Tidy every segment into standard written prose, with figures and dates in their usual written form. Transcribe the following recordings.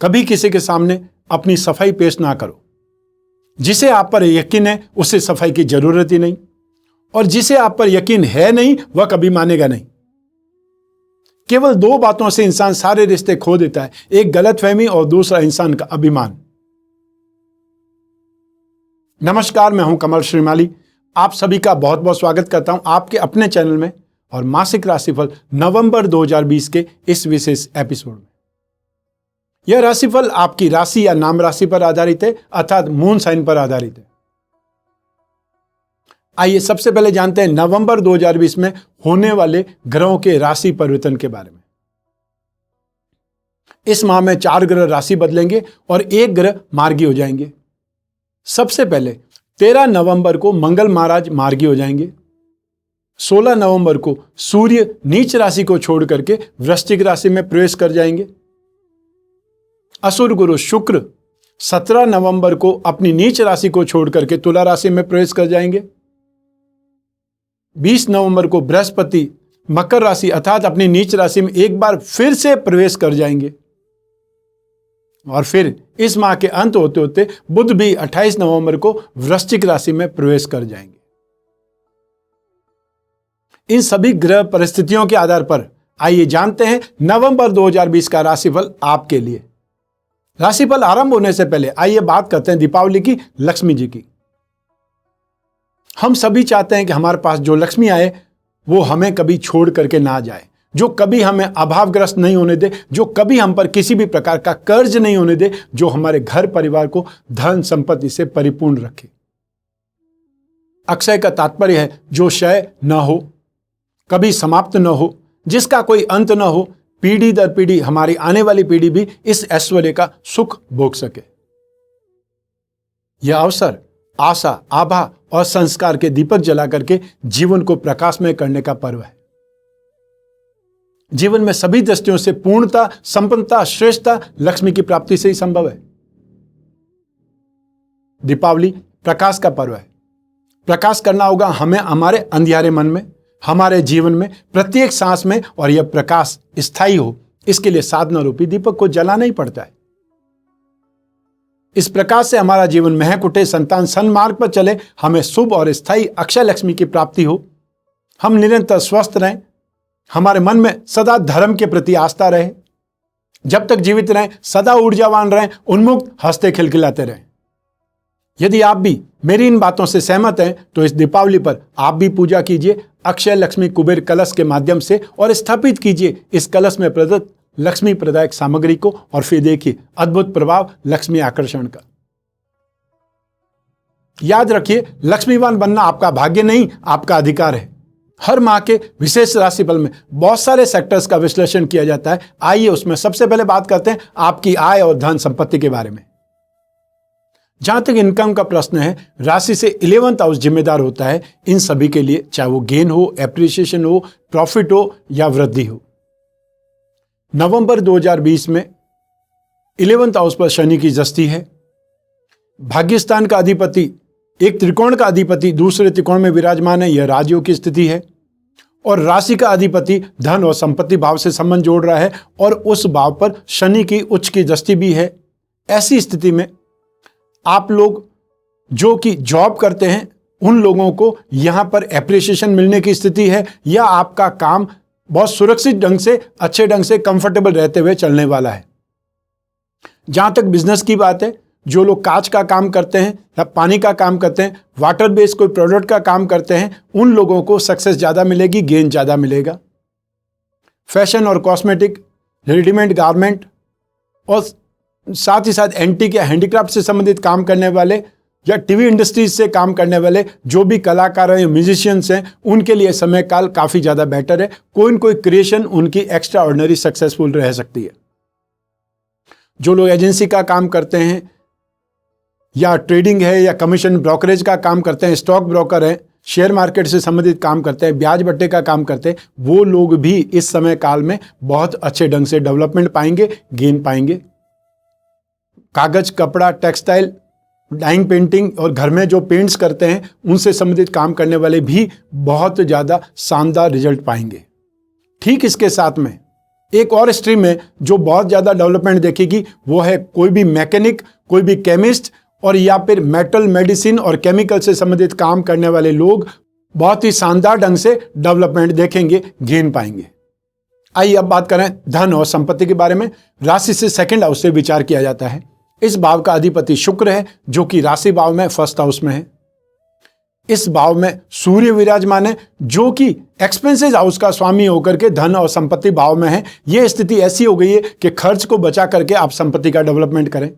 कभी किसी के सामने अपनी सफाई पेश ना करो। जिसे आप पर यकीन है उसे सफाई की जरूरत ही नहीं, और जिसे आप पर यकीन है नहीं वह कभी मानेगा नहीं। केवल दो बातों से इंसान सारे रिश्ते खो देता है, एक गलतफहमी और दूसरा इंसान का अभिमान। नमस्कार, मैं हूं कमल श्रीमाली। आप सभी का बहुत बहुत स्वागत करता हूं आपके अपने चैनल में और मासिक राशिफल नवंबर 2020 के इस विशेष एपिसोड में। यह राशिफल आपकी राशि या नाम राशि पर आधारित है, अर्थात मून साइन पर आधारित है। आइए सबसे पहले जानते हैं नवंबर 2020 में होने वाले ग्रहों के राशि परिवर्तन के बारे में। इस माह में 4 ग्रह राशि बदलेंगे और 1 ग्रह मार्गी हो जाएंगे। सबसे पहले 13 नवंबर को मंगल महाराज मार्गी हो जाएंगे। 16 नवंबर को सूर्य नीच राशि को छोड़ करके वृश्चिक राशि में प्रवेश कर जाएंगे। असुर गुरु शुक्र 17 नवंबर को अपनी नीच राशि को छोड़ करके तुला राशि में प्रवेश कर जाएंगे। 20 नवंबर को बृहस्पति मकर राशि अर्थात अपनी नीच राशि में एक बार फिर से प्रवेश कर जाएंगे। और फिर इस माह के अंत होते होते बुध भी 28 नवंबर को वृश्चिक राशि में प्रवेश कर जाएंगे। इन सभी ग्रह परिस्थितियों के आधार पर आइए जानते हैं नवंबर 2020 का राशिफल आपके लिए। राशिफल आरंभ होने से पहले आइए बात करते हैं दीपावली की लक्ष्मी जी की। हम सभी चाहते हैं कि हमारे पास जो लक्ष्मी आए वो हमें कभी छोड़ करके ना जाए, जो कभी हमें अभावग्रस्त नहीं होने दे, जो कभी हम पर किसी भी प्रकार का कर्ज नहीं होने दे, जो हमारे घर परिवार को धन संपत्ति से परिपूर्ण रखे। अक्षय का तात्पर्य है जो क्षय न हो, कभी समाप्त न हो, जिसका कोई अंत न हो, पीढ़ी दर पीढ़ी हमारी आने वाली पीढ़ी भी इस ऐश्वर्य का सुख भोग सके। यह अवसर आशा, आभा और संस्कार के दीपक जला करके जीवन को प्रकाशमय करने का पर्व है। जीवन में सभी दृष्टियों से पूर्णता, संपन्नता, श्रेष्ठता लक्ष्मी की प्राप्ति से ही संभव है। दीपावली प्रकाश का पर्व है। प्रकाश करना होगा हमें हमारे अंधियारे मन में, हमारे जीवन में, प्रत्येक सांस में, और यह प्रकाश स्थायी हो इसके लिए साधना रूपी दीपक को जलाना ही पड़ता है। इस प्रकाश से हमारा जीवन महक उठे, संतान सन्मार्ग पर चले, हमें शुभ और स्थायी अक्षय लक्ष्मी की प्राप्ति हो, हम निरंतर स्वस्थ रहें, हमारे मन में सदा धर्म के प्रति आस्था रहे, जब तक जीवित रहें सदा ऊर्जावान रहें, उन्मुक्त हंसते खिलखिलाते रहें। यदि आप भी मेरी इन बातों से सहमत हैं तो इस दीपावली पर आप भी पूजा कीजिए अक्षय लक्ष्मी कुबेर कलश के माध्यम से और स्थापित कीजिए इस कलश में प्रदत्त लक्ष्मी प्रदायक सामग्री को, और फिर देखिए अद्भुत प्रभाव लक्ष्मी आकर्षण का। याद रखिए, लक्ष्मीवान बनना आपका भाग्य नहीं, आपका अधिकार है। हर माह के विशेष राशिफल में बहुत सारे सेक्टर्स का विश्लेषण किया जाता है। आइए उसमें सबसे पहले बात करते हैं आपकी आय और धन संपत्ति के बारे में। जहां तक इनकम का प्रश्न है, राशि से 11th हाउस जिम्मेदार होता है इन सभी के लिए, चाहे वो गेन हो, एप्रिसिएशन हो, प्रॉफिट हो या वृद्धि हो। नवंबर 2020 में 11th हाउस पर शनि की दृष्टि है। भाग्यस्थान का अधिपति एक त्रिकोण का अधिपति दूसरे त्रिकोण में विराजमान है, यह राजयोग की स्थिति है। और राशि का अधिपति धन और संपत्ति भाव से संबंध जोड़ रहा है और उस भाव पर शनि की उच्च की दृष्टि भी है। ऐसी स्थिति में आप लोग जो कि जॉब करते हैं उन लोगों को यहां पर एप्रिसिएशन मिलने की स्थिति है, या आपका काम बहुत सुरक्षित ढंग से, अच्छे ढंग से, कंफर्टेबल रहते हुए चलने वाला है। जहां तक बिजनेस की बात है, जो लोग कांच का काम करते हैं या पानी का काम करते हैं, वाटर बेस्ड कोई प्रोडक्ट का काम करते हैं, उन लोगों को सक्सेस ज़्यादा मिलेगी, गेन ज़्यादा मिलेगा। फैशन और कॉस्मेटिक, रेडीमेड गारमेंट और साथ ही साथ एंटीक या हैंडीक्राफ्ट से संबंधित काम करने वाले या टीवी इंडस्ट्रीज से काम करने वाले जो भी कलाकार हैं, म्यूजिशियंस हैं, उनके लिए समय काल काफ़ी ज़्यादा बेटर है। कोई न कोई क्रिएशन उनकी एक्स्ट्रा ऑर्डिनरी सक्सेसफुल रह सकती है। जो लोग एजेंसी का काम करते हैं या ट्रेडिंग है या कमीशन ब्रोकरेज का काम करते हैं, स्टॉक ब्रोकर हैं, शेयर मार्केट से संबंधित काम करते हैं, ब्याज बट्टे का काम करते हैं, वो लोग भी इस समय काल में बहुत अच्छे ढंग से डेवलपमेंट पाएंगे, गेन पाएंगे। कागज, कपड़ा, टेक्सटाइल, डाइंग, पेंटिंग और घर में जो पेंट्स करते हैं उनसे संबंधित काम करने वाले भी बहुत ज़्यादा शानदार रिजल्ट पाएंगे। ठीक इसके साथ में एक और स्ट्रीम में जो बहुत ज़्यादा डेवलपमेंट देखेगी वो है कोई भी मैकेनिक, कोई भी केमिस्ट और या फिर मेटल, मेडिसिन और केमिकल से संबंधित काम करने वाले लोग बहुत ही शानदार ढंग से डेवलपमेंट देखेंगे, गेन पाएंगे। आइए अब बात करें धन और संपत्ति के बारे में। राशि से सेकंड हाउस से विचार किया जाता है। इस भाव का अधिपति शुक्र है जो कि राशि भाव में फर्स्ट हाउस में है। इस भाव में सूर्य विराजमान है जो कि एक्सपेंसेस हाउस का स्वामी होकर के धन और संपत्ति भाव में है। यह स्थिति ऐसी हो गई है कि खर्च को बचा करके आप संपत्ति का डेवलपमेंट करें।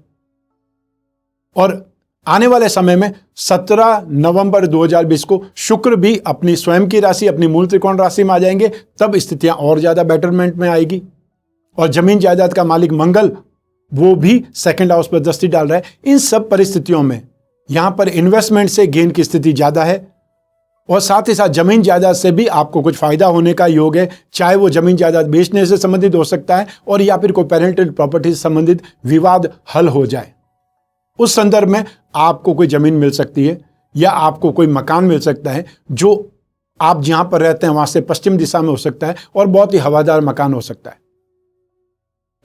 और आने वाले समय में 17 नवंबर 2020 को शुक्र भी अपनी स्वयं की राशि, अपनी मूल त्रिकोण राशि में आ जाएंगे, तब स्थितियां और ज्यादा बेटरमेंट में आएगी। और जमीन जायदाद का मालिक मंगल वो भी सेकंड हाउस पर दृष्टि डाल रहा है। इन सब परिस्थितियों में यहां पर इन्वेस्टमेंट से गेन की स्थिति ज्यादा है और साथ ही साथ जमीन जायदाद से भी आपको कुछ फायदा होने का योग है। चाहे वो जमीन जायदाद बेचने से संबंधित हो सकता है और या फिर कोई पेरेंटल प्रॉपर्टी से संबंधित विवाद हल हो जाए, उस संदर्भ में आपको कोई जमीन मिल सकती है या आपको कोई मकान मिल सकता है जो आप जहां पर रहते हैं वहां से पश्चिम दिशा में हो सकता है और बहुत ही हवादार मकान हो सकता है,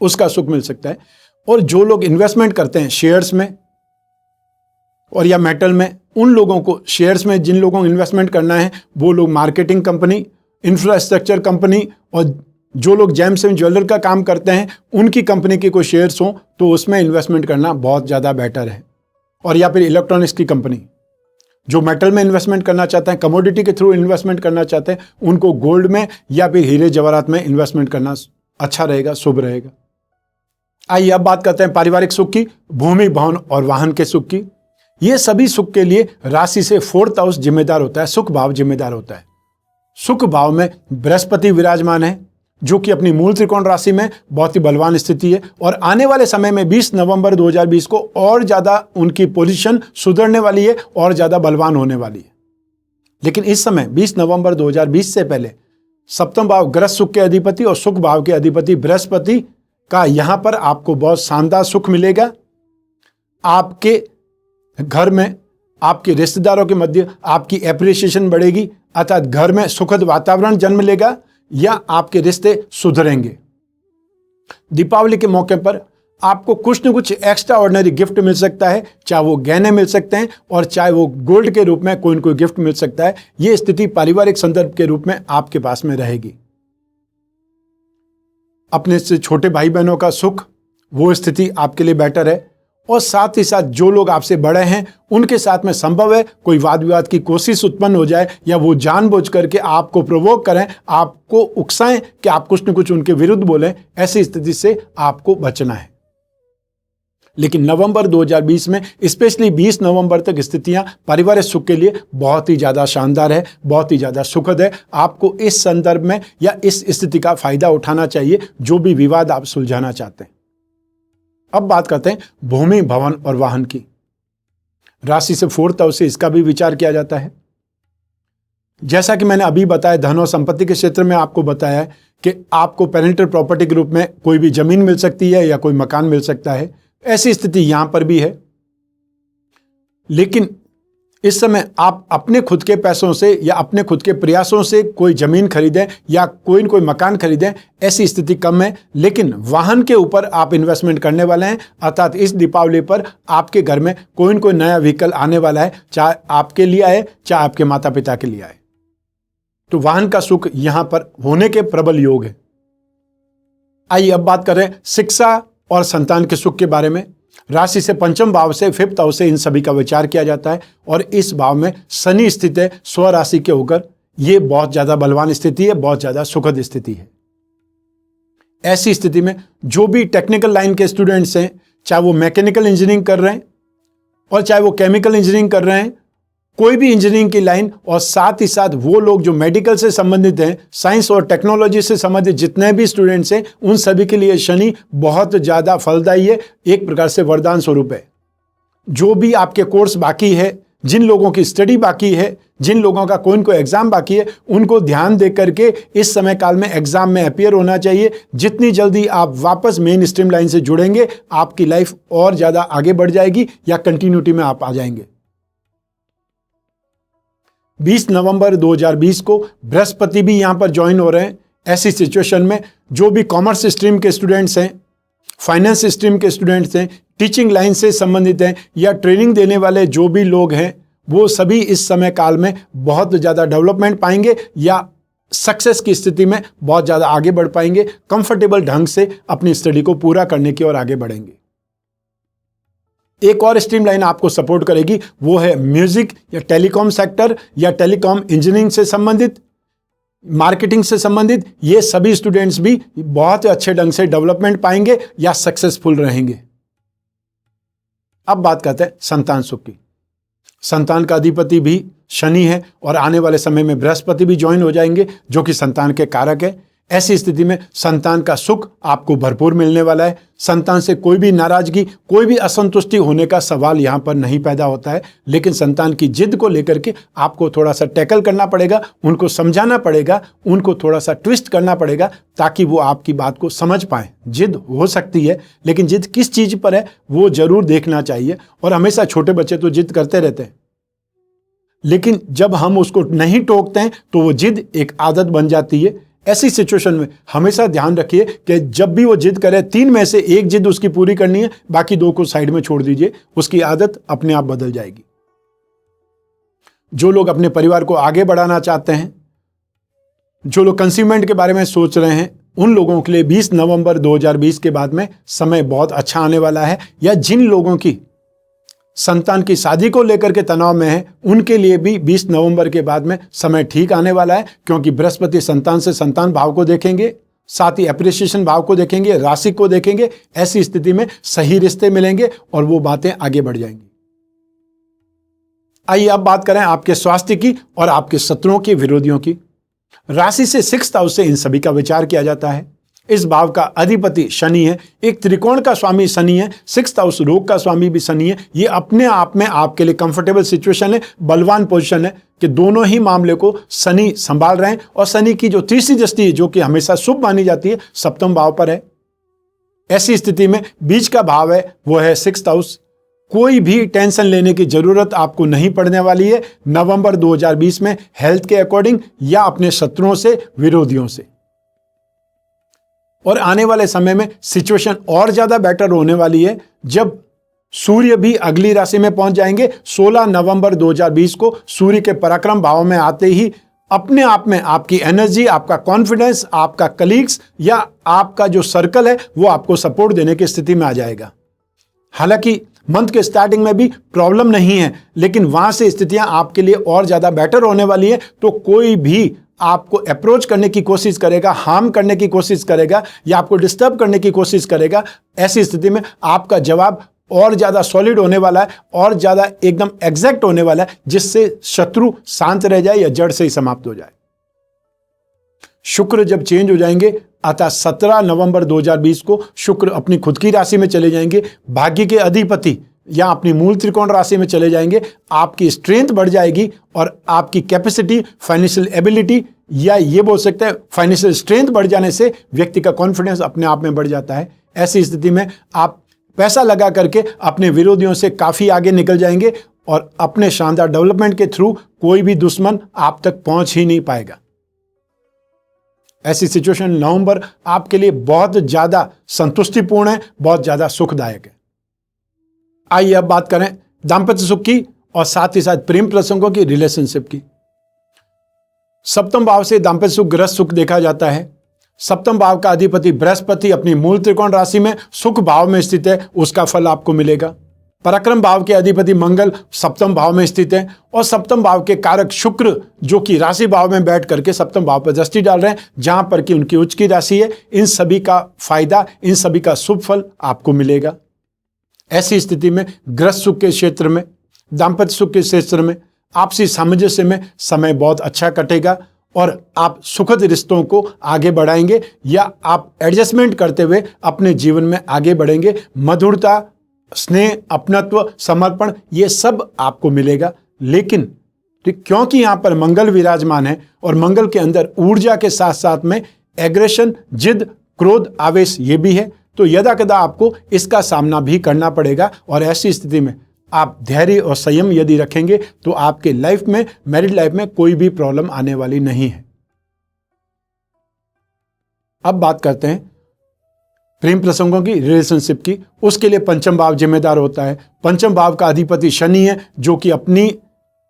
उसका सुख मिल सकता है। और जो लोग इन्वेस्टमेंट करते हैं शेयर्स में और या मेटल में, उन लोगों को शेयर्स में जिन लोगों को इन्वेस्टमेंट करना है वो लोग मार्केटिंग कंपनी, इंफ्रास्ट्रक्चर कंपनी और जो लोग जेम्स एंड ज्वेलर का काम करते हैं उनकी कंपनी के कोई शेयर्स हों तो उसमें इन्वेस्टमेंट करना बहुत ज़्यादा बेटर है। और या फिर इलेक्ट्रॉनिक्स की कंपनी, जो मेटल में इन्वेस्टमेंट करना चाहते हैं, कमोडिटी के थ्रू इन्वेस्टमेंट करना चाहते हैं, उनको गोल्ड में या फिर हीरे जवाहरात में इन्वेस्टमेंट करना अच्छा रहेगा, शुभ रहेगा। आइए अब बात करते हैं पारिवारिक सुख की, भूमि, भवन और वाहन के सुख की। ये सभी सुख के लिए राशि से फोर्थ हाउस जिम्मेदार होता है, सुख भाव जिम्मेदार होता है। सुख भाव में बृहस्पति विराजमान है जो कि अपनी मूल त्रिकोण राशि में बहुत ही बलवान स्थिति है और आने वाले समय में 20 नवंबर 2020 को और ज्यादा उनकी पोजीशन सुधरने वाली है और ज्यादा बलवान होने वाली है। लेकिन इस समय 20 नवंबर 2020 से पहले सप्तम भाव ग्रह सुख के अधिपति और सुख भाव के अधिपति बृहस्पति का यहां पर आपको बहुत शानदार सुख मिलेगा। आपके घर में, आपके रिश्तेदारों के मध्य आपकी एप्रिसिएशन बढ़ेगी, अर्थात घर में सुखद वातावरण जन्म लेगा या आपके रिश्ते सुधरेंगे। दीपावली के मौके पर आपको कुछ न कुछ एक्स्ट्रा ऑर्डिनरी गिफ्ट मिल सकता है, चाहे वो गहने मिल सकते हैं और चाहे वो गोल्ड के रूप में कोई न कोई गिफ्ट मिल सकता है। ये स्थिति पारिवारिक संदर्भ के रूप में आपके पास में रहेगी। अपने से छोटे भाई बहनों का सुख, वो स्थिति आपके लिए बेटर है। और साथ ही साथ जो लोग आपसे बड़े हैं उनके साथ में संभव है कोई वाद विवाद की कोशिश उत्पन्न हो जाए या वो जानबूझ करके आपको प्रोवोक करें, आपको उकसाएं कि आप कुछ न कुछ उनके विरुद्ध बोलें। ऐसी स्थिति से आपको बचना है। लेकिन नवंबर 2020 में स्पेशली 20 नवंबर तक स्थितियां पारिवारिक सुख के लिए बहुत ही ज्यादा शानदार है, बहुत ही ज्यादा सुखद है। आपको इस संदर्भ में या इस स्थिति का फायदा उठाना चाहिए जो भी विवाद आप सुलझाना चाहते हैं। अब बात करते हैं भूमि, भवन और वाहन की। राशि से फोर्थ हाउस से इसका भी विचार किया जाता है। जैसा कि मैंने अभी बताया, धन और संपत्ति के क्षेत्र में आपको बताया है कि आपको पेरेंटल प्रॉपर्टी के रूप में कोई भी जमीन मिल सकती है या कोई मकान मिल सकता है। ऐसी स्थिति यहां पर भी है। लेकिन इस समय आप अपने खुद के पैसों से या अपने खुद के प्रयासों से कोई जमीन खरीदें या कोई न कोई मकान खरीदें, ऐसी स्थिति कम है। लेकिन वाहन के ऊपर आप इन्वेस्टमेंट करने वाले हैं, अर्थात इस दीपावली पर आपके घर में कोई न कोई नया व्हीकल आने वाला है, चाहे आपके लिए आए चाहे आपके माता पिता के लिए आए। तो वाहन का सुख यहां पर होने के प्रबल योग है। आइए अब बात करें शिक्षा और संतान के सुख के बारे में। राशि से पंचम भाव से फिफ्थ हाउस से इन सभी का विचार किया जाता है और इस भाव में शनि स्थित है स्वराशि के होकर। यह बहुत ज्यादा बलवान स्थिति है, बहुत ज्यादा सुखद स्थिति है। ऐसी स्थिति में जो भी टेक्निकल लाइन के स्टूडेंट्स हैं, चाहे वो मैकेनिकल इंजीनियरिंग कर रहे हैं और चाहे वो केमिकल इंजीनियरिंग कर रहे हैं, कोई भी इंजीनियरिंग की लाइन, और साथ ही साथ वो लोग जो मेडिकल से संबंधित हैं, साइंस और टेक्नोलॉजी से संबंधित जितने भी स्टूडेंट्स हैं, उन सभी के लिए शनि बहुत ज़्यादा फलदायी है, एक प्रकार से वरदान स्वरूप है। जो भी आपके कोर्स बाकी है, जिन लोगों की स्टडी बाकी है, जिन लोगों का कोई न कोई एग्जाम बाकी है, उनको ध्यान दे करके इस समय काल में एग्जाम में अपीयर होना चाहिए। जितनी जल्दी आप वापस मेन स्ट्रीम लाइन से जुड़ेंगे, आपकी लाइफ और ज़्यादा आगे बढ़ जाएगी या कंटिन्यूटी में आप आ जाएंगे। 20 नवंबर 2020 को बृहस्पति भी यहां पर ज्वाइन हो रहे हैं। ऐसी सिचुएशन में जो भी कॉमर्स स्ट्रीम के स्टूडेंट्स हैं, फाइनेंस स्ट्रीम के स्टूडेंट्स हैं, टीचिंग लाइन से संबंधित हैं या ट्रेनिंग देने वाले जो भी लोग हैं, वो सभी इस समय काल में बहुत ज़्यादा डेवलपमेंट पाएंगे या सक्सेस की स्थिति में बहुत ज़्यादा आगे बढ़ पाएंगे, कंफर्टेबल ढंग से अपनी स्टडी को पूरा करने की ओर आगे बढ़ेंगे। एक और स्ट्रीम लाइन आपको सपोर्ट करेगी, वो है म्यूजिक या टेलीकॉम सेक्टर या टेलीकॉम इंजीनियरिंग से संबंधित, मार्केटिंग से संबंधित। ये सभी स्टूडेंट्स भी बहुत अच्छे ढंग से डेवलपमेंट पाएंगे या सक्सेसफुल रहेंगे। अब बात करते हैं संतान सुख की। संतान का अधिपति भी शनि है और आने वाले समय में बृहस्पति भी ज्वाइन हो जाएंगे, जो कि संतान के कारक है। ऐसी स्थिति में संतान का सुख आपको भरपूर मिलने वाला है। संतान से कोई भी नाराजगी, कोई भी असंतुष्टि होने का सवाल यहाँ पर नहीं पैदा होता है, लेकिन संतान की जिद को लेकर के आपको थोड़ा सा टैकल करना पड़ेगा, उनको समझाना पड़ेगा, उनको थोड़ा सा ट्विस्ट करना पड़ेगा ताकि वो आपकी बात को समझ पाए। जिद हो सकती है, लेकिन जिद किस चीज़ पर है वो जरूर देखना चाहिए। और हमेशा छोटे बच्चे तो जिद करते रहते हैं, लेकिन जब हम उसको नहीं टोकते हैं तो वो जिद एक आदत बन जाती है। ऐसी सिचुएशन में हमेशा ध्यान रखिए कि जब भी वो जिद करे, 3 में से एक जिद उसकी पूरी करनी है, बाकी 2 को साइड में छोड़ दीजिए, उसकी आदत अपने आप बदल जाएगी। जो लोग अपने परिवार को आगे बढ़ाना चाहते हैं, जो लोग कंसीवमेंट के बारे में सोच रहे हैं, उन लोगों के लिए 20 नवंबर 2020 के बाद में समय बहुत अच्छा आने वाला है। या जिन लोगों की संतान की शादी को लेकर के तनाव में है, उनके लिए भी 20 नवंबर के बाद में समय ठीक आने वाला है, क्योंकि बृहस्पति संतान से संतान भाव को देखेंगे, साथ ही एप्रिसिएशन भाव को देखेंगे, राशि को देखेंगे। ऐसी स्थिति में सही रिश्ते मिलेंगे और वो बातें आगे बढ़ जाएंगी। आइए अब बात करें आपके स्वास्थ्य की और आपके शत्रुओं के विरोधियों की। राशि से 6th हाउस से इन सभी का विचार किया जाता है। इस भाव का अधिपति शनि है, एक त्रिकोण का स्वामी शनि है, 6th हाउस रोग का स्वामी भी शनि है। ये अपने आप में आपके लिए कंफर्टेबल सिचुएशन है, बलवान पोजीशन है कि दोनों ही मामले को शनि संभाल रहे हैं। और शनि की जो तीसरी दृष्टि है, जो कि हमेशा शुभ मानी जाती है, 7वें भाव पर है। ऐसी स्थिति में बीच का भाव है वो है 6th हाउस। कोई भी टेंशन लेने की जरूरत आपको नहीं पड़ने वाली है नवंबर 2020 में, हेल्थ के अकॉर्डिंग या अपने शत्रुओं से, विरोधियों से। और आने वाले समय में सिचुएशन और ज्यादा बेटर होने वाली है जब सूर्य भी अगली राशि में पहुंच जाएंगे। 16 नवंबर 2020 को सूर्य के पराक्रम भाव में आते ही अपने आप में आपकी एनर्जी, आपका कॉन्फिडेंस, आपका कलीग्स या आपका जो सर्कल है वो आपको सपोर्ट देने की स्थिति में आ जाएगा। हालांकि मंथ के स्टार्टिंग में भी प्रॉब्लम नहीं है, लेकिन वहां से स्थितियां आपके लिए और ज्यादा बेटर होने वाली है। तो कोई भी आपको अप्रोच करने की कोशिश करेगा, हार्म करने की कोशिश करेगा या आपको डिस्टर्ब करने की कोशिश करेगा, ऐसी स्थिति में आपका जवाब और ज्यादा सॉलिड होने वाला है और ज्यादा एकदम एग्जैक्ट होने वाला है, जिससे शत्रु शांत रह जाए या जड़ से ही समाप्त हो जाए। शुक्र जब चेंज हो जाएंगे, अतः 17 नवंबर 2020 को शुक्र अपनी खुद की राशि में चले जाएंगे, भाग्य के अधिपति या अपनी मूल त्रिकोण राशि में चले जाएंगे। आपकी स्ट्रेंथ बढ़ जाएगी और आपकी कैपेसिटी, फाइनेंशियल एबिलिटी या ये बोल सकते हैं फाइनेंशियल स्ट्रेंथ बढ़ जाने से व्यक्ति का कॉन्फिडेंस अपने आप में बढ़ जाता है। ऐसी स्थिति में आप पैसा लगा करके अपने विरोधियों से काफी आगे निकल जाएंगे और अपने शानदार डेवलपमेंट के थ्रू कोई भी दुश्मन आप तक पहुंच ही नहीं पाएगा। ऐसी सिचुएशन नवंबर आपके लिए बहुत ज्यादा संतुष्टिपूर्ण है, बहुत ज्यादा सुखदायक है। आइए अब बात करें दाम्पत्य सुख की और साथ ही साथ प्रेम प्रसंगों की, रिलेशनशिप की। 7वें भाव से दाम्पत्य सुख, गृहस्थ सुख देखा जाता है। 7वें भाव का अधिपति बृहस्पति अपनी मूल त्रिकोण राशि में सुख भाव में स्थित है, उसका फल आपको मिलेगा। पराक्रम भाव के अधिपति मंगल 7वें भाव में स्थित है और 7वें भाव के कारक शुक्र जो कि राशि भाव में बैठ करके 7वें भाव पर दृष्टि डाल रहे हैं, जहां पर कि उनकी उच्च की राशि है। इन सभी का फायदा, इन सभी का शुभ फल आपको मिलेगा। ऐसी स्थिति में गृहस्थ सुख के क्षेत्र में, दाम्पत्य सुख के क्षेत्र में, आपसी सामंजस्य में समय बहुत अच्छा कटेगा और आप सुखद रिश्तों को आगे बढ़ाएंगे या आप एडजस्टमेंट करते हुए अपने जीवन में आगे बढ़ेंगे। मधुरता, स्नेह, अपनत्व, समर्पण, ये सब आपको मिलेगा। लेकिन क्योंकि यहां पर मंगल विराजमान है और मंगल के अंदर ऊर्जा के साथ साथ में एग्रेशन, जिद, क्रोध, आवेश ये भी है, तो यदा कदा आपको इसका सामना भी करना पड़ेगा। और ऐसी स्थिति में आप धैर्य और संयम यदि रखेंगे तो आपके लाइफ में, मैरिड लाइफ में कोई भी प्रॉब्लम आने वाली नहीं है। अब बात करते हैं प्रेम प्रसंगों की, रिलेशनशिप की। उसके लिए पंचम भाव जिम्मेदार होता है। पंचम भाव का अधिपति शनि है, जो कि अपनी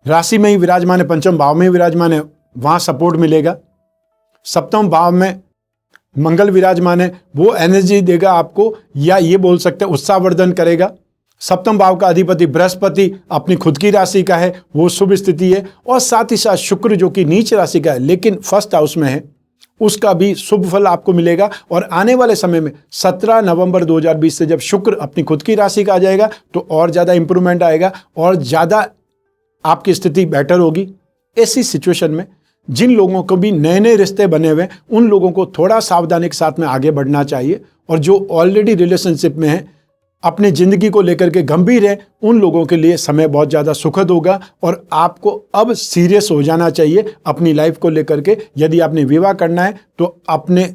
राशि में ही विराजमान है, पंचम भाव में ही विराजमान है, वहां सपोर्ट मिलेगा। सप्तम भाव में मंगल विराजमान है, वो एनर्जी देगा आपको, या ये बोल सकते हैं उत्साहवर्धन करेगा। सप्तम भाव का अधिपति बृहस्पति अपनी खुद की राशि का है, वो शुभ स्थिति है। और साथ ही साथ शुक्र जो कि नीच राशि का है लेकिन फर्स्ट हाउस में है, उसका भी शुभ फल आपको मिलेगा। और आने वाले समय में 17 नवंबर 2020 से जब शुक्र अपनी खुद की राशि का आ जाएगा तो और ज़्यादा इंप्रूवमेंट आएगा और ज़्यादा आपकी स्थिति बेटर होगी। ऐसी सिचुएशन में जिन लोगों को भी नए नए रिश्ते बने हुए हैं, उन लोगों को थोड़ा सावधानी के साथ में आगे बढ़ना चाहिए। और जो ऑलरेडी रिलेशनशिप में है, अपनी ज़िंदगी को लेकर के गंभीर है, उन लोगों के लिए समय बहुत ज़्यादा सुखद होगा। और आपको अब सीरियस हो जाना चाहिए अपनी लाइफ को लेकर के। यदि आपने विवाह करना है तो अपने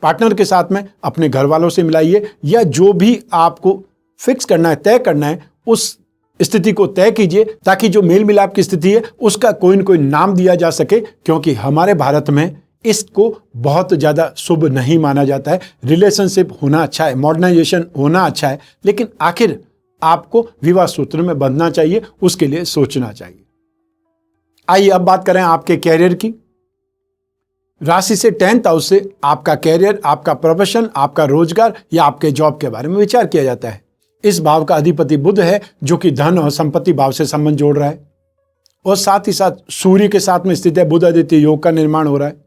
पार्टनर के साथ में अपने घर वालों से मिलाइए, या जो भी आपको फिक्स करना है, तय करना है, उस स्थिति को तय कीजिए, ताकि जो मेल मिलाप की स्थिति है उसका कोई न कोई नाम दिया जा सके। क्योंकि हमारे भारत में इसको बहुत ज़्यादा शुभ नहीं माना जाता है। रिलेशनशिप होना अच्छा है, मॉडर्नाइजेशन होना अच्छा है, लेकिन आखिर आपको विवाह सूत्र में बंधना चाहिए, उसके लिए सोचना चाहिए। आइए अब बात करें आपके कैरियर की। राशि से 10th हाउस से आपका कैरियर, आपका प्रोफेशन, आपका रोजगार या आपके जॉब के बारे में विचार किया जाता है। इस भाव का अधिपति बुध है, जो कि धन और संपत्ति भाव से संबंध जोड़ रहा है। और साथ ही साथ सूर्य के साथ में स्थित है, बुध आदित्य योग का निर्माण हो रहा है।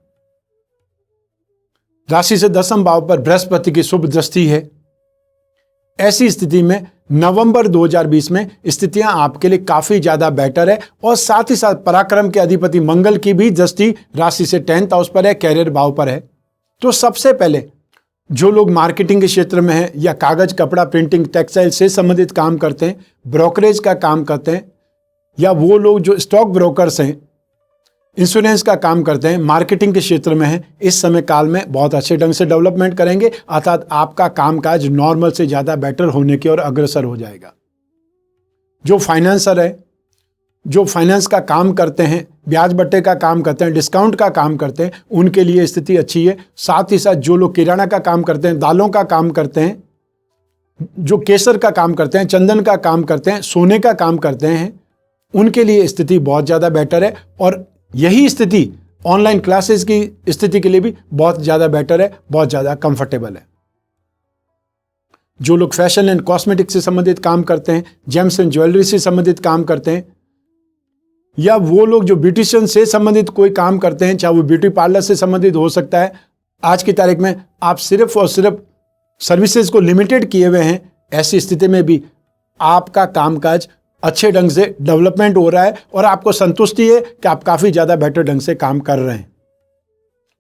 राशि से 10वें भाव पर बृहस्पति की शुभ दृष्टि है। ऐसी स्थिति में नवंबर 2020 में स्थितियां आपके लिए काफी ज्यादा बेटर है। और साथ ही साथ पराक्रम के अधिपति मंगल की भी दृष्टि राशि से 10th हाउस पर है, कैरियर भाव पर है। तो सबसे पहले जो लोग मार्केटिंग के क्षेत्र में हैं, या कागज, कपड़ा, प्रिंटिंग, टेक्सटाइल से संबंधित काम करते हैं, ब्रोकरेज का काम करते हैं, या वो लोग जो स्टॉक ब्रोकर्स हैं, इंश्योरेंस का काम करते हैं, मार्केटिंग के क्षेत्र में हैं, इस समय काल में बहुत अच्छे ढंग से डेवलपमेंट करेंगे। अर्थात आपका कामकाज नॉर्मल से ज़्यादा बेटर होने की ओर अग्रसर हो जाएगा। जो फाइनेंसर है, जो फाइनेंस का काम करते हैं, ब्याज बट्टे का काम करते हैं, डिस्काउंट का काम करते हैं, उनके लिए स्थिति अच्छी है। साथ ही साथ जो लोग किराना का काम करते हैं, दालों का काम करते हैं, जो केसर का काम करते हैं, चंदन का काम करते हैं, सोने का काम करते हैं, उनके लिए स्थिति बहुत ज़्यादा बेटर है। और यही स्थिति ऑनलाइन क्लासेस की स्थिति के लिए भी बहुत ज़्यादा बेटर है, बहुत ज़्यादा कंफर्टेबल है। जो लोग फैशन एंड कॉस्मेटिक्स से संबंधित काम करते हैं, जेम्स एंड ज्वेलरी से संबंधित काम करते हैं, या वो लोग जो ब्यूटिशियन से संबंधित कोई काम करते हैं, चाहे वो ब्यूटी पार्लर से संबंधित हो सकता है, आज की तारीख में आप सिर्फ और सिर्फ सर्विसेज को लिमिटेड किए हुए हैं। ऐसी स्थिति में भी आपका कामकाज अच्छे ढंग से डेवलपमेंट हो रहा है और आपको संतुष्टि है कि आप काफ़ी ज़्यादा बेटर ढंग से काम कर रहे हैं।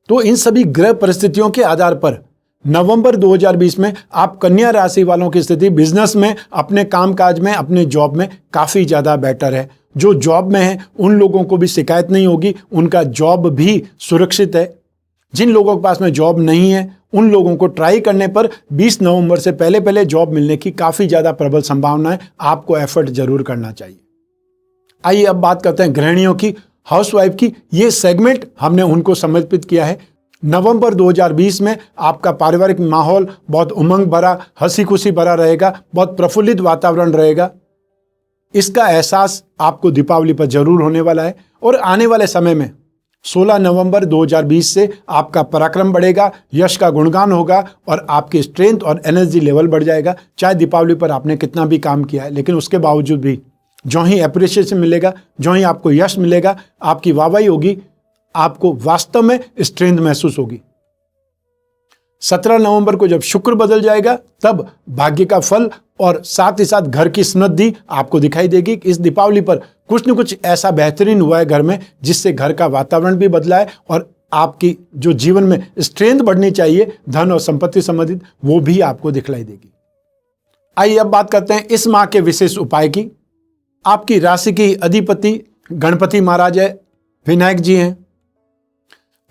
तो इन सभी ग्रह परिस्थितियों के आधार पर नवंबर 2020 में आप कन्या राशि वालों की स्थिति बिजनेस में, अपने कामकाज में, अपने जॉब में काफ़ी ज़्यादा बेटर है। जो जॉब में है उन लोगों को भी शिकायत नहीं होगी, उनका जॉब भी सुरक्षित है। जिन लोगों के पास में जॉब नहीं है उन लोगों को ट्राई करने पर 20 नवंबर से पहले पहले जॉब मिलने की काफ़ी ज़्यादा प्रबल संभावना है। आपको एफर्ट जरूर करना चाहिए। आइए अब बात करते हैं गृहिणियों की, हाउसवाइफ की। ये सेगमेंट हमने उनको समर्पित किया है। नवंबर 2020 में आपका पारिवारिक माहौल बहुत उमंग भरा, हंसी खुशी भरा रहेगा, बहुत प्रफुल्लित वातावरण रहेगा। इसका एहसास आपको दीपावली पर जरूर होने वाला है। और आने वाले समय में 16 नवंबर 2020 से आपका पराक्रम बढ़ेगा, यश का गुणगान होगा और आपकी स्ट्रेंथ और एनर्जी लेवल बढ़ जाएगा। चाहे दीपावली पर आपने कितना भी काम किया है, लेकिन उसके बावजूद भी जो ही एप्रिसिएशन मिलेगा, जो ही आपको यश मिलेगा, आपकी वाहवाही होगी, आपको वास्तव में स्ट्रेंथ महसूस होगी। 17 नवंबर को जब शुक्र बदल जाएगा तब भाग्य का फल और साथ ही साथ घर की समृद्धि आपको दिखाई देगी। इस दीपावली पर कुछ न कुछ ऐसा बेहतरीन हुआ है घर में, जिससे घर का वातावरण भी बदला है और आपकी जो जीवन में स्ट्रेंथ बढ़नी चाहिए, धन और संपत्ति संबंधित, वो भी आपको दिखलाई देगी। आइए अब बात करते हैं इस माह के विशेष उपाय की। आपकी राशि की अधिपति गणपति महाराज है, विनायक जी हैं।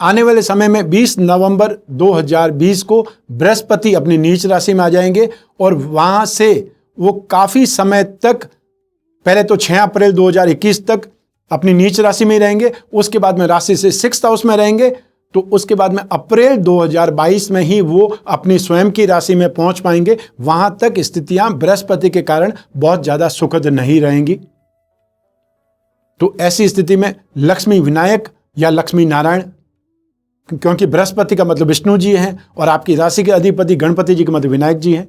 आने वाले समय में 20 नवंबर 2020 को बृहस्पति अपनी नीच राशि में आ जाएंगे और वहां से वो काफी समय तक, पहले तो 6 अप्रैल 2021 तक अपनी नीच राशि में ही रहेंगे, उसके बाद में राशि से 6th हाउस में रहेंगे तो उसके बाद में अप्रैल 2022 में ही वो अपनी स्वयं की राशि में पहुंच पाएंगे। वहां तक स्थितियां बृहस्पति के कारण बहुत ज्यादा सुखद नहीं रहेंगी। तो ऐसी स्थिति में लक्ष्मी विनायक या लक्ष्मी नारायण, क्योंकि बृहस्पति का मतलब विष्णु जी हैं और आपकी राशि के अधिपति गणपति जी का मतलब विनायक जी हैं,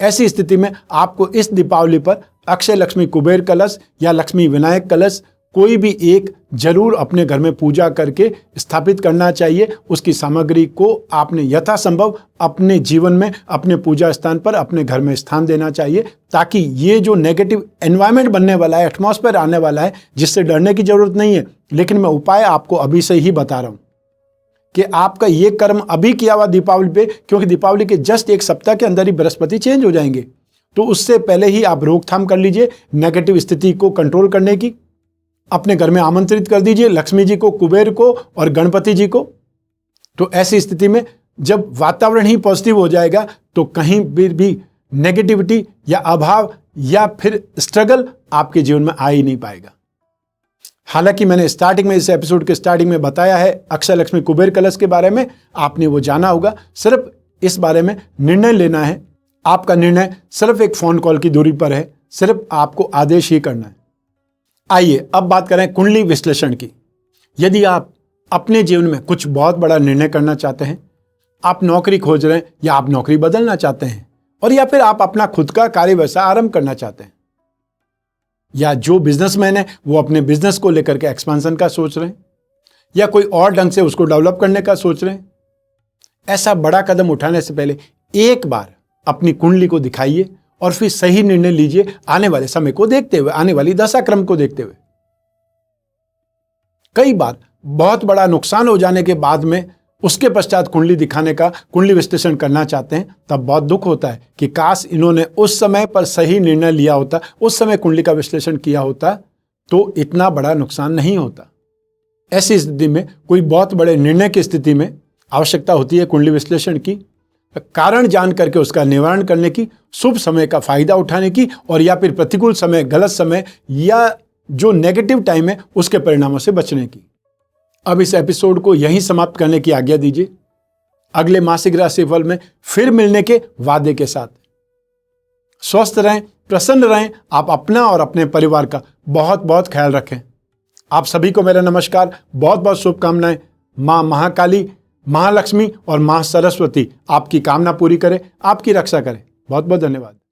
ऐसी स्थिति में आपको इस दीपावली पर अक्षय लक्ष्मी कुबेर कलश या लक्ष्मी विनायक कलश कोई भी एक जरूर अपने घर में पूजा करके स्थापित करना चाहिए। उसकी सामग्री को आपने यथासंभव अपने जीवन में, अपने पूजा स्थान पर, अपने घर में स्थान देना चाहिए, ताकि ये जो नेगेटिव एनवायरनमेंट बनने वाला है, एटमॉस्फेयर आने वाला है, जिससे डरने की जरूरत नहीं है। लेकिन मैं उपाय आपको अभी से ही बता रहा हूं कि आपका ये कर्म अभी किया हुआ दीपावली पे, क्योंकि दीपावली के जस्ट एक सप्ताह के अंदर ही बृहस्पति चेंज हो जाएंगे, तो उससे पहले ही आप रोकथाम कर लीजिए नेगेटिव स्थिति को कंट्रोल करने की। अपने घर में आमंत्रित कर दीजिए लक्ष्मी जी को, कुबेर को और गणपति जी को। तो ऐसी स्थिति में जब वातावरण ही पॉजिटिव हो जाएगा तो कहीं भी नेगेटिविटी या अभाव या फिर स्ट्रगल आपके जीवन में आ ही नहीं पाएगा। हालांकि मैंने स्टार्टिंग में, इस एपिसोड के स्टार्टिंग में बताया है अक्षय लक्ष्मी कुबेर कलश के बारे में, आपने वो जाना होगा। सिर्फ इस बारे में निर्णय लेना है। आपका निर्णय सिर्फ एक फोन कॉल की दूरी पर है, सिर्फ आपको आदेश ही करना है। आइए अब बात करें कुंडली विश्लेषण की। यदि आप अपने जीवन में कुछ बहुत बड़ा निर्णय करना चाहते हैं, आप नौकरी खोज रहे हैं या आप नौकरी बदलना चाहते हैं, और या फिर आप अपना खुद का कार्य व्यवसाय आरंभ करना चाहते हैं, या जो बिजनेसमैन है वो अपने बिजनेस को लेकर के एक्सपेंशन का सोच रहे हैं, या कोई और ढंग से उसको डेवलप करने का सोच रहे हैं, ऐसा बड़ा कदम उठाने से पहले एक बार अपनी कुंडली को दिखाइए और फिर सही निर्णय लीजिए, आने वाले समय को देखते हुए, आने वाली दशाक्रम को देखते हुए। कई बार बहुत बड़ा नुकसान हो जाने के बाद में उसके पश्चात कुंडली दिखाने का, कुंडली विश्लेषण करना चाहते हैं, तब बहुत दुख होता है कि काश इन्होंने उस समय पर सही निर्णय लिया होता, उस समय कुंडली का विश्लेषण किया होता तो इतना बड़ा नुकसान नहीं होता। ऐसी स्थिति में, कोई बहुत बड़े निर्णय की स्थिति में आवश्यकता होती है कुंडली विश्लेषण की, कारण जान करके उसका निवारण करने की, शुभ समय का फायदा उठाने की, और या फिर प्रतिकूल समय, गलत समय या जो नेगेटिव टाइम है उसके परिणामों से बचने की। अब इस एपिसोड को यहीं समाप्त करने की आज्ञा दीजिए। अगले मासिक राशिफल में फिर मिलने के वादे के साथ। स्वस्थ रहें, प्रसन्न रहें। आप अपना और अपने परिवार का बहुत बहुत ख्याल रखें। आप सभी को मेरा नमस्कार, बहुत बहुत शुभकामनाएं। मां महाकाली, महालक्ष्मी और मां सरस्वती आपकी कामना पूरी करे, आपकी रक्षा करे। बहुत बहुत धन्यवाद।